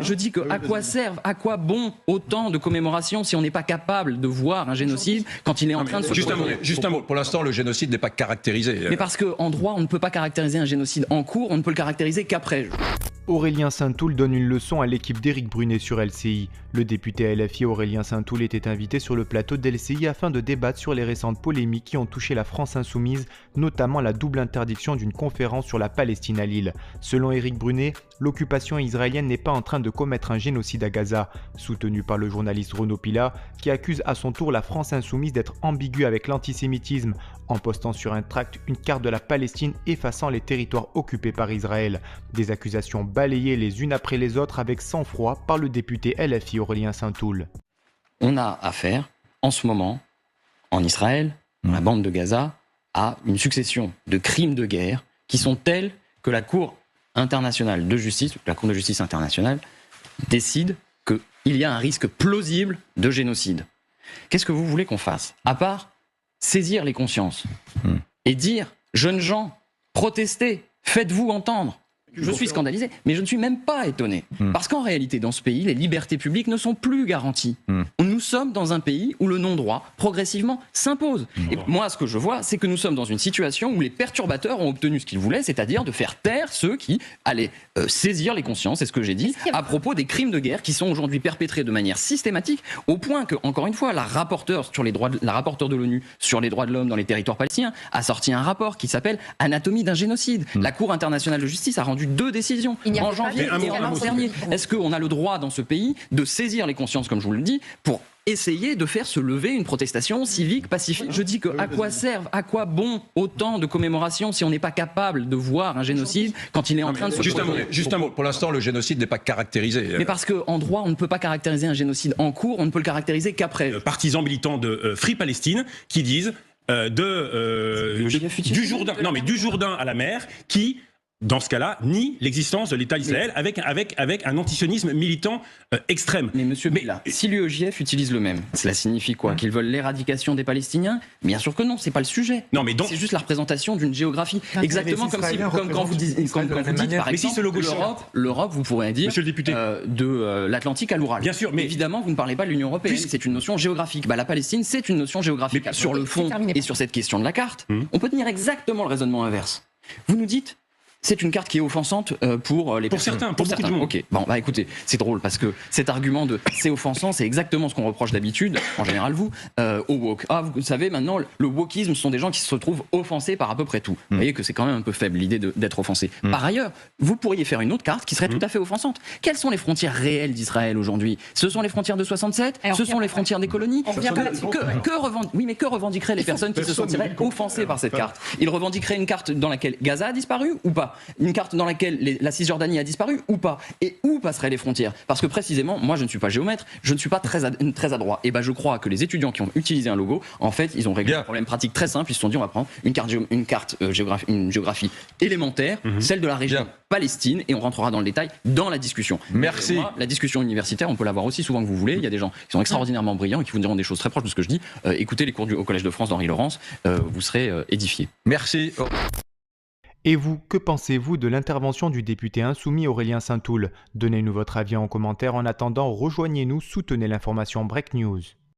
Je dis que à quoi servent, à quoi bon autant de commémorations si on n'est pas capable de voir un génocide quand il est en train de se produire. Juste un mot. Pour l'instant, le génocide n'est pas caractérisé. Mais parce qu'en droit, on ne peut pas caractériser un génocide en cours, on ne peut le caractériser qu'après. Aurélien Saint-Toul donne une leçon à l'équipe d'Éric Brunet sur LCI. Le député LFI Aurélien Saint-Toul était invité sur le plateau d'LCI afin de débattre sur les récentes polémiques qui ont touché la France insoumise, notamment la double interdiction d'une conférence sur la Palestine à Lille. Selon Éric Brunet, l'occupation israélienne n'est pas en train de commettre un génocide à Gaza, soutenu par le journaliste Renaud Pilat, qui accuse à son tour la France insoumise d'être ambiguë avec l'antisémitisme, en postant sur un tract une carte de la Palestine effaçant les territoires occupés par Israël. Des accusations balayées les unes après les autres avec sang-froid par le député LFI Aurélien Saint-Toul. On a affaire, en ce moment, en Israël, dans la bande de Gaza, à une succession de crimes de guerre qui sont tels que la Cour internationale de justice, la Cour de justice internationale, décide qu'il y a un risque plausible de génocide. Qu'est-ce que vous voulez qu'on fasse? À part saisir les consciences et dire, jeunes gens, protestez, faites-vous entendre. Je suis scandalisé, mais je ne suis même pas étonné. Parce qu'en réalité, dans ce pays, les libertés publiques ne sont plus garanties. Nous sommes dans un pays où le non-droit, progressivement, s'impose. Et moi, ce que je vois, c'est que nous sommes dans une situation où les perturbateurs ont obtenu ce qu'ils voulaient, c'est-à-dire de faire taire ceux qui allaient saisir les consciences, c'est ce que j'ai dit, à propos des crimes de guerre qui sont aujourd'hui perpétrés de manière systématique, au point que, encore une fois, la rapporteure de l'ONU sur les droits de l'homme dans les territoires palestiniens a sorti un rapport qui s'appelle « Anatomie d'un génocide ». La Cour internationale de justice a rendu 2 décisions en janvier et en mars dernier. Est-ce qu'on a le droit dans ce pays de saisir les consciences, comme je vous le dis, pour essayer de faire se lever une protestation civique pacifique? Je dis que à quoi servent, à quoi bon autant de commémorations si on n'est pas capable de voir un génocide quand il est en train de se produire? Juste un mot. Pour l'instant, le génocide n'est pas caractérisé. Mais parce qu'en droit, on ne peut pas caractériser un génocide en cours, on ne peut le caractériser qu'après. Partisans militants de Free Palestine qui disent du Jourdain à la mer qui, dans ce cas-là, nie l'existence de l'État d'Israël avec un antisionisme militant extrême. Mais monsieur Billa, si l'UEJF utilise le même, cela signifie quoi? Qu'ils veulent l'éradication des Palestiniens? Bien sûr que non, c'est pas le sujet. Non, mais donc, c'est juste la représentation d'une géographie. Exactement comme quand vous dites, par exemple, l'Europe, vous pourrez dire, monsieur le député, de l'Atlantique à l'Oural. Bien sûr, mais évidemment, vous ne parlez pas de l'Union européenne. C'est une notion géographique. La Palestine, c'est une notion géographique. Mais sur le fond et sur cette question de la carte, on peut tenir exactement le raisonnement inverse. Vous nous dites, c'est une carte qui est offensante pour les personnes. Pour beaucoup de monde. Ok, bon, écoutez, c'est drôle parce que cet argument de c'est offensant, c'est exactement ce qu'on reproche d'habitude, en général vous, au woke. Ah, vous savez, maintenant, le wokisme, ce sont des gens qui se retrouvent offensés par à peu près tout. Vous voyez que c'est quand même un peu faible l'idée d'être offensé. Par ailleurs, vous pourriez faire une autre carte qui serait tout à fait offensante. Quelles sont les frontières réelles d'Israël aujourd'hui? Ce sont les frontières de 67? Ce sont les frontières des colonies? Que revendiqueraient les personnes qui se sentiraient offensées par cette carte? Ils revendiqueraient une carte dans laquelle Gaza a disparu ou pas? Une carte dans laquelle la Cisjordanie a disparu ou pas? Et où passeraient les frontières? Parce que précisément, moi je ne suis pas géomètre, je ne suis pas très adroit. Et je crois que les étudiants qui ont utilisé un logo, en fait, ils ont réglé un problème pratique très simple. Ils se sont dit, on va prendre une géographie élémentaire, celle de la région Palestine, et on rentrera dans le détail dans la discussion. Merci. Moi, la discussion universitaire, on peut l'avoir aussi souvent que vous voulez. Il y a des gens qui sont extraordinairement brillants et qui vous diront des choses très proches de ce que je dis. Écoutez les cours au Collège de France d'Henri Laurence, vous serez édifiés. Merci. Et vous, que pensez-vous de l'intervention du député insoumis Aurélien Saint-Toul? Donnez-nous votre avis en commentaire. En attendant, rejoignez-nous, soutenez l'information Break News.